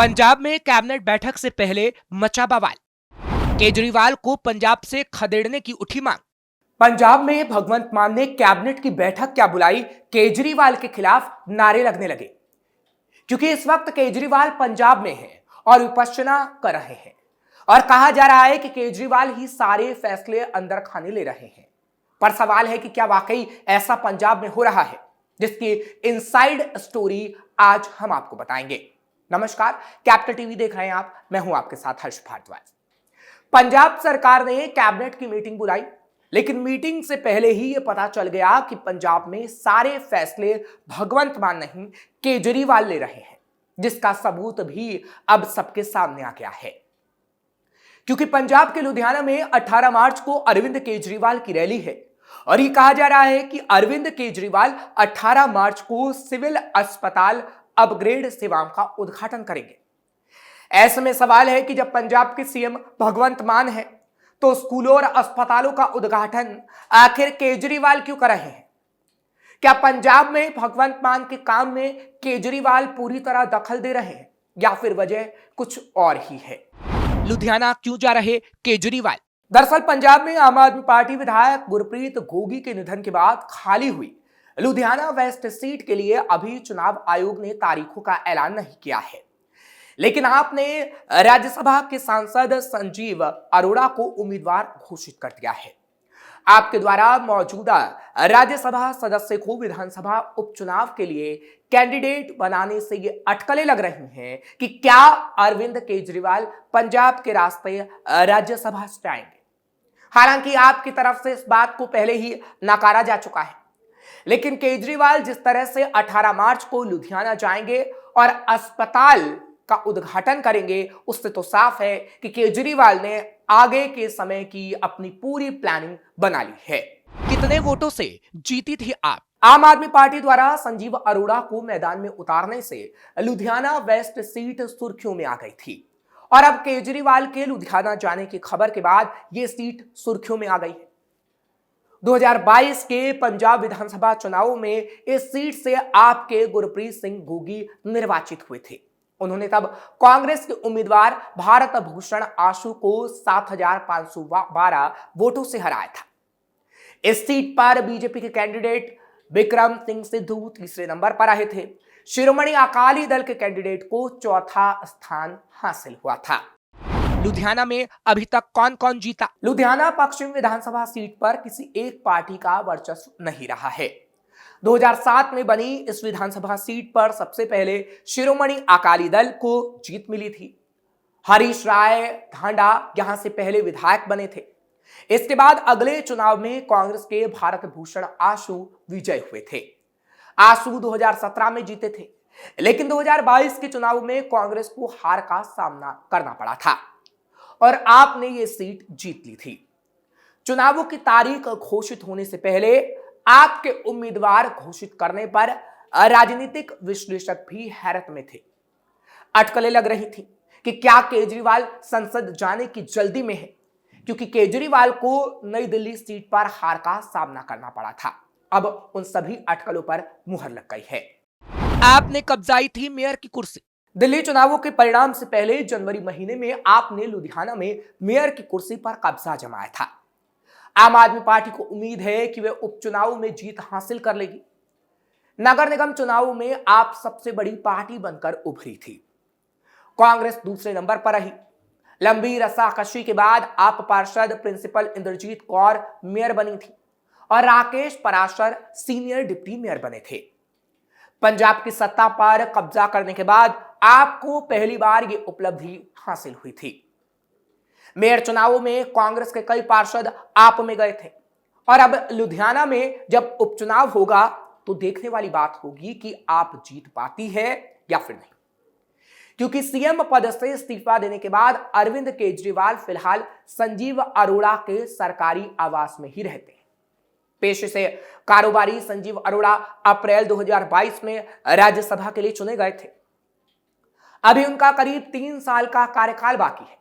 पंजाब में कैबिनेट बैठक से पहले मचा बवाल। केजरीवाल को पंजाब से खदेड़ने की उठी मांग। पंजाब में भगवंत मान ने कैबिनेट की बैठक क्या बुलाई, केजरीवाल के खिलाफ नारे लगने लगे। क्योंकि इस वक्त केजरीवाल पंजाब में हैं और विपश्यना कर रहे हैं और कहा जा रहा है कि केजरीवाल ही सारे फैसले अंदर खाने ले रहे हैं। पर सवाल है कि क्या वाकई ऐसा पंजाब में हो रहा है, जिसकी इनसाइड स्टोरी आज हम आपको बताएंगे। नमस्कार, कैपिटल टीवी देख रहे हैं आप, मैं हूं आपके साथ हर्ष भारद्वाज। पंजाब सरकार ने कैबिनेट की मीटिंग बुलाई, लेकिन मीटिंग से पहले ही यह पता चल गया कि पंजाब में सारे फैसले भगवंत मान नहीं केजरीवाल ले रहे हैं, जिसका सबूत भी अब सबके सामने आ गया है। क्योंकि पंजाब के लुधियाना में 18 मार्च को अरविंद केजरीवाल की रैली है और ये कहा जा रहा है कि अरविंद केजरीवाल 18 मार्च को सिविल अस्पताल अपग्रेड सेवाओं का उद्घाटन करेंगे। ऐसे में सवाल है कि जब पंजाब के सीएम भगवंत मान है, तो स्कूलों और अस्पतालों का उद्घाटन आखिर केजरीवाल क्यों कर रहे हैं? क्या पंजाब में भगवंत मान के काम में केजरीवाल पूरी तरह दखल दे रहे हैं या फिर वजह कुछ और ही है? लुधियाना क्यों जा रहे केजरीवाल? दरअसल पंजाब में आम आदमी पार्टी विधायक गुरप्रीत घोगी के निधन के बाद खाली हुई लुधियाना वेस्ट सीट के लिए अभी चुनाव आयोग ने तारीखों का ऐलान नहीं किया है, लेकिन आपने राज्यसभा के सांसद संजीव अरोड़ा को उम्मीदवार घोषित कर दिया है। आपके द्वारा मौजूदा राज्यसभा सदस्य को विधानसभा उपचुनाव के लिए कैंडिडेट बनाने से ये अटकलें लग रही हैं कि क्या अरविंद केजरीवाल पंजाब के रास्ते राज्यसभा से आएंगे। हालांकि आपकी तरफ से इस बात को पहले ही नकारा जा चुका है, लेकिन केजरीवाल जिस तरह से 18 मार्च को लुधियाना जाएंगे और अस्पताल का उद्घाटन करेंगे, उससे तो साफ है कि केजरीवाल ने आगे के समय की अपनी पूरी प्लानिंग बना ली है। कितने वोटों से जीती थी आप? आम आदमी पार्टी द्वारा संजीव अरोड़ा को मैदान में उतारने से लुधियाना वेस्ट सीट सुर्खियों में आ गई थी और अब केजरीवाल के लुधियाना जाने की खबर के बाद यह सीट सुर्खियों में आ गई है। 2022 के पंजाब विधानसभा चुनावों में इस सीट से आपके गुरप्रीत सिंह घोगी निर्वाचित हुए थे। उन्होंने तब कांग्रेस के उम्मीदवार भारत भूषण आशु को 7,512 वोटों से हराया था। इस सीट पर बीजेपी के कैंडिडेट विक्रम सिंह सिद्धू तीसरे नंबर पर आए थे। शिरोमणि अकाली दल के कैंडिडेट को चौथा स्थान हासिल हुआ था। लुधियाना में अभी तक कौन कौन जीता? लुधियाना पश्चिम विधानसभा सीट पर किसी एक पार्टी का वर्चस्व नहीं रहा है। 2007 में बनी इस विधानसभा सीट पर सबसे पहले शिरोमणि अकाली दल को जीत मिली थी। हरीश राय धांडा यहां से पहले विधायक बने थे। इसके बाद अगले चुनाव में कांग्रेस के भारत भूषण आशु विजय हुए थे। आशु 2017 में जीते थे, लेकिन 2022 के चुनाव में कांग्रेस को हार का सामना करना पड़ा था और आपने ये सीट जीत ली थी। चुनावों की तारीख घोषित होने से पहले आपके उम्मीदवार घोषित करने पर राजनीतिक विश्लेषक भी हैरत में थे। अटकलें लग रही थी कि क्या केजरीवाल संसद जाने की जल्दी में है, क्योंकि केजरीवाल को नई दिल्ली सीट पर हार का सामना करना पड़ा था। अब उन सभी अटकलों पर मुहर लग गई है। आपने कब्जाई थी मेयर की कुर्सी। दिल्ली चुनावों के परिणाम से पहले जनवरी महीने में आपने लुधियाना में मेयर की कुर्सी पर कब्जा जमाया था। आम आदमी पार्टी को उम्मीद है कि वह उपचुनाव में जीत हासिल कर लेगी। नगर निगम चुनावों में आप सबसे बड़ी पार्टी बनकर उभरी थी। कांग्रेस दूसरे नंबर पर रही। लंबी रस्साकशी के बाद आप पार्षद प्रिंसिपल इंद्रजीत कौर मेयर बनी थी और Rakesh Parashar senior deputy mayor बने थे। पंजाब की सत्ता पर कब्जा करने के बाद आपको पहली बार यह उपलब्धि हासिल हुई थी। मेयर चुनावों में कांग्रेस के कई पार्षद आप में गए थे और अब लुधियाना में जब उपचुनाव होगा तो देखने वाली बात होगी कि आप जीत पाती है या फिर नहीं, क्योंकि सीएम पद से इस्तीफा देने के बाद अरविंद केजरीवाल फिलहाल संजीव अरोड़ा के सरकारी आवास में ही रहते हैं। पेशे से कारोबारी संजीव अरोड़ा अप्रैल 2022 में राज्यसभा के लिए चुने गए थे। अभी उनका करीब 3 साल का कार्यकाल बाकी है।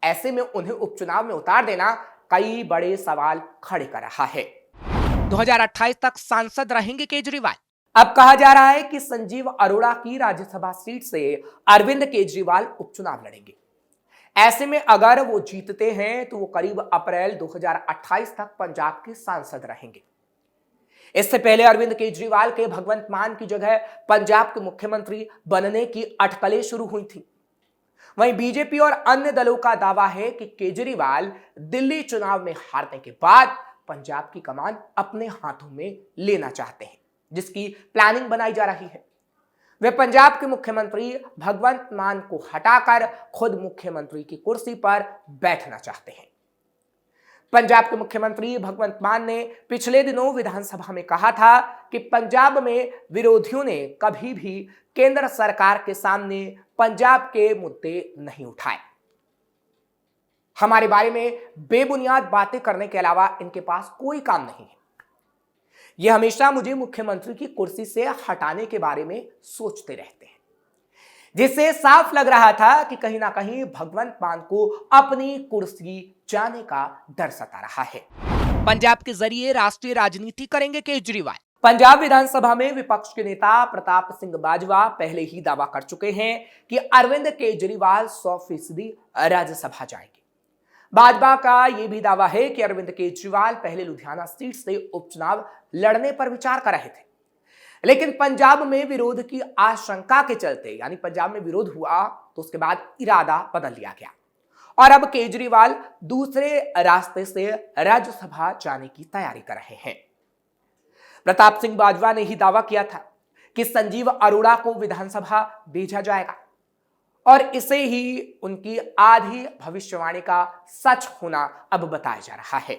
ऐसे में उन्हें उपचुनाव में उतार देना कई बड़े सवाल खड़े कर रहा है। 2028 तक सांसद रहेंगे केजरीवाल। अब कहा जा रहा है कि संजीव अरोड़ा की राज्यसभा सीट से अरविंद केजरीवाल उपचुनाव लड़ेंगे। ऐसे में अगर वो जीतते हैं तो वो करीब अप्रैल 2028 तक पंजाब के सांसद रहेंगे। इससे पहले अरविंद केजरीवाल के भगवंत मान की जगह पंजाब के मुख्यमंत्री बनने की अटकलें शुरू हुई थी। वहीं बीजेपी और अन्य दलों का दावा है कि केजरीवाल दिल्ली चुनाव में हारने के बाद पंजाब की कमान अपने हाथों में लेना चाहते हैं, जिसकी प्लानिंग बनाई जा रही है। वे पंजाब के मुख्यमंत्री भगवंत मान को हटाकर खुद मुख्यमंत्री की कुर्सी पर बैठना चाहते हैं। पंजाब के मुख्यमंत्री भगवंत मान ने पिछले दिनों विधानसभा में कहा था कि पंजाब में विरोधियों ने कभी भी केंद्र सरकार के सामने पंजाब के मुद्दे नहीं उठाए। हमारे बारे में बेबुनियाद बातें करने के अलावा इनके पास कोई काम नहीं है। ये हमेशा मुझे मुख्यमंत्री की कुर्सी से हटाने के बारे में सोचते रहते हैं, जिससे साफ लग रहा था कि कहीं ना कहीं भगवंत मान को अपनी कुर्सी जाने का डर सता रहा है। पंजाब के जरिए राष्ट्रीय राजनीति करेंगे केजरीवाल। पंजाब विधानसभा में विपक्ष के नेता प्रताप सिंह बाजवा पहले ही दावा कर चुके हैं कि अरविंद केजरीवाल 100% राज्यसभा जाएंगे। भाजपा का यह भी दावा है कि अरविंद केजरीवाल पहले लुधियाना सीट से उपचुनाव लड़ने पर विचार कर रहे थे, लेकिन पंजाब में विरोध की आशंका के चलते, यानी पंजाब में विरोध हुआ तो उसके बाद इरादा बदल लिया गया और अब केजरीवाल दूसरे रास्ते से राज्यसभा जाने की तैयारी कर रहे हैं। प्रताप सिंह बाजवा ने ही दावा किया था कि संजीव अरोड़ा को विधानसभा भेजा जाएगा और इसे ही उनकी आधी भविष्यवाणी का सच होना अब बताया जा रहा है।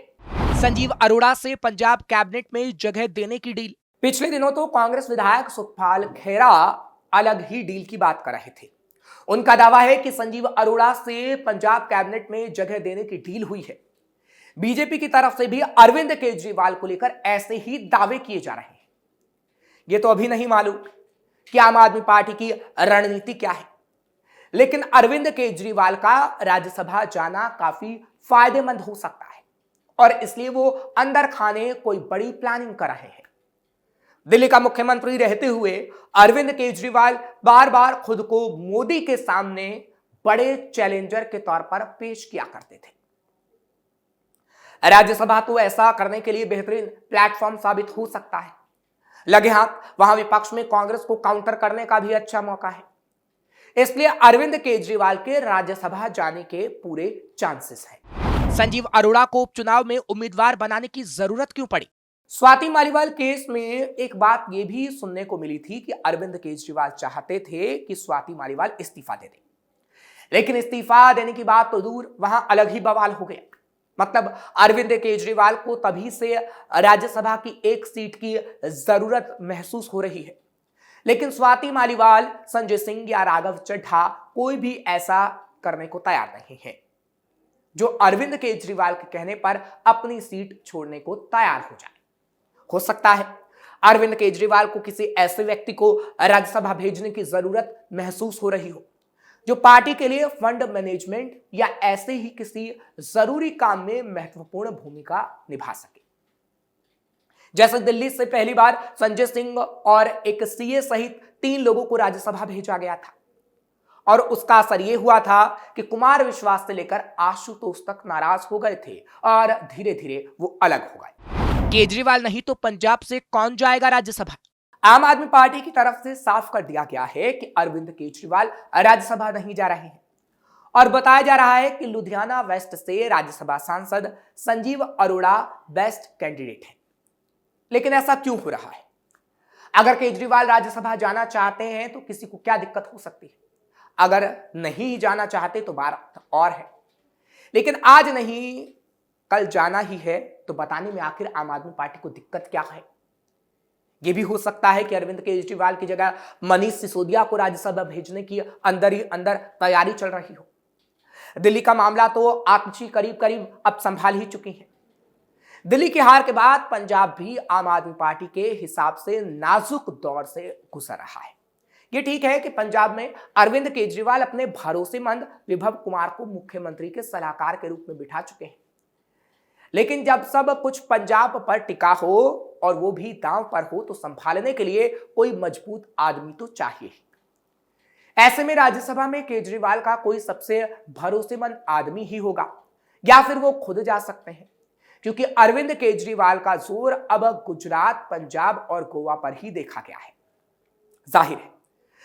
संजीव अरोड़ा से पंजाब कैबिनेट में जगह देने की डील। पिछले दिनों तो कांग्रेस विधायक सुखपाल खेरा अलग ही डील की बात कर रहे थे। उनका दावा है कि संजीव अरोड़ा से पंजाब कैबिनेट में जगह देने की डील हुई है। बीजेपी की तरफ से भी अरविंद केजरीवाल को लेकर ऐसे ही दावे किए जा रहे हैं। ये तो अभी नहीं मालूम कि आम आदमी पार्टी की रणनीति क्या है, लेकिन अरविंद केजरीवाल का राज्यसभा जाना काफी फायदेमंद हो सकता है और इसलिए वो अंदर खाने कोई बड़ी प्लानिंग कर रहे हैं। दिल्ली का मुख्यमंत्री रहते हुए अरविंद केजरीवाल बार बार खुद को मोदी के सामने बड़े चैलेंजर के तौर पर पेश किया करते थे। राज्यसभा तो ऐसा करने के लिए बेहतरीन प्लेटफॉर्म साबित हो सकता है। लगे हाथ वहां विपक्ष में कांग्रेस को काउंटर करने का भी अच्छा मौका है। इसलिए अरविंद केजरीवाल के राज्यसभा जाने के पूरे चांसेस हैं। संजीव अरोड़ा को उपचुनाव में उम्मीदवार बनाने की जरूरत क्यों पड़ी? स्वाति मालीवाल केस में एक बात यह भी सुनने को मिली थी कि अरविंद केजरीवाल चाहते थे कि स्वाति मालीवाल इस्तीफा दे दे, लेकिन इस्तीफा देने की बात तो दूर, वहां अलग ही बवाल हो गया। मतलब अरविंद केजरीवाल को तभी से राज्यसभा की एक सीट की जरूरत महसूस हो रही है, लेकिन स्वाति मालीवाल, संजय सिंह या राघव चड्ढा कोई भी ऐसा करने को तैयार नहीं है जो अरविंद केजरीवाल के कहने पर अपनी सीट छोड़ने को तैयार हो जाए। हो सकता है अरविंद केजरीवाल को किसी ऐसे व्यक्ति को राज्यसभा भेजने की जरूरत महसूस हो रही हो जो पार्टी के लिए फंड मैनेजमेंट या ऐसे ही किसी जरूरी काम में महत्वपूर्ण भूमिका निभा सके। जैसे दिल्ली से पहली बार संजय सिंह और एक सीए सहित 3 लोगों को राज्यसभा भेजा गया था और उसका असर यह हुआ था कि कुमार विश्वास से लेकर आशुतोष तक नाराज हो गए थे और धीरे धीरे वो अलग हो गए। केजरीवाल नहीं तो पंजाब से कौन जाएगा राज्यसभा? आम आदमी पार्टी की तरफ से साफ कर दिया गया है कि अरविंद केजरीवाल राज्यसभा नहीं जा रहे हैं और बताया जा रहा है कि लुधियाना वेस्ट से राज्यसभा सांसद संजीव अरोड़ा बेस्ट कैंडिडेट है। लेकिन ऐसा क्यों हो रहा है? अगर केजरीवाल राज्यसभा जाना चाहते हैं तो किसी को क्या दिक्कत हो सकती है? अगर नहीं जाना चाहते तो बात और है, लेकिन आज नहीं कल जाना ही है तो बताने में आखिर आम आदमी पार्टी को दिक्कत क्या है? यह भी हो सकता है कि अरविंद केजरीवाल की जगह मनीष सिसोदिया को राज्यसभा भेजने की अंदर ही अंदर तैयारी चल रही हो। दिल्ली का मामला तो आकची करीब करीब अब संभाल ही चुकी है। दिल्ली की हार के बाद पंजाब भी आम आदमी पार्टी के हिसाब से नाजुक दौर से गुजर रहा है। यह ठीक है कि पंजाब में अरविंद केजरीवाल अपने भरोसेमंद विभव कुमार को मुख्यमंत्री के सलाहकार के रूप में बिठा चुके हैं, लेकिन जब सब कुछ पंजाब पर टिका हो और वो भी दांव पर हो तो संभालने के लिए कोई मजबूत आदमी तो चाहिए ही। ऐसे में राज्यसभा में केजरीवाल का कोई सबसे भरोसेमंद आदमी ही होगा या फिर वो खुद जा सकते हैं, क्योंकि अरविंद केजरीवाल का जोर अब गुजरात, पंजाब और गोवा पर ही देखा गया है। जाहिर है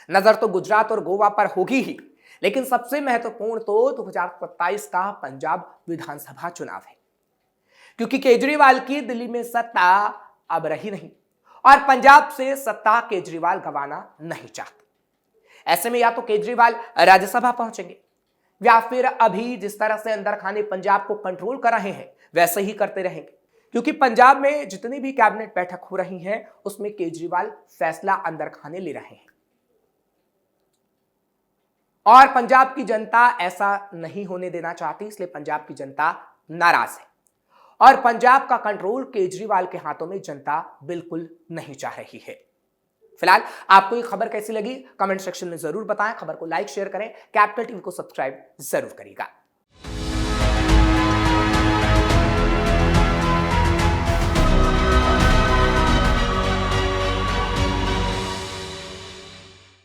नजर तो गुजरात और गोवा पर होगी ही, लेकिन सबसे महत्वपूर्ण तो 2027 का पंजाब विधानसभा चुनाव है, क्योंकि केजरीवाल की दिल्ली में सत्ता अब रही नहीं और पंजाब से सत्ता केजरीवाल गंवाना नहीं चाहते। ऐसे में या तो केजरीवाल राज्यसभा पहुंचेंगे या फिर अभी जिस तरह से अंदर खाने पंजाब को कंट्रोल कर रहे हैं वैसे ही करते रहेंगे, क्योंकि पंजाब में जितनी भी कैबिनेट बैठक हो रही हैं उसमें केजरीवाल फैसला अंदर खाने ले रहे हैं और पंजाब की जनता ऐसा नहीं होने देना चाहती, इसलिए पंजाब की जनता नाराज है और पंजाब का कंट्रोल केजरीवाल के हाथों में जनता बिल्कुल नहीं चाह रही है। फिलहाल आपको ये खबर कैसी लगी कमेंट सेक्शन में जरूर बताएं। खबर को लाइक शेयर करें, कैपिटल टीवी को सब्सक्राइब जरूर करिएगा।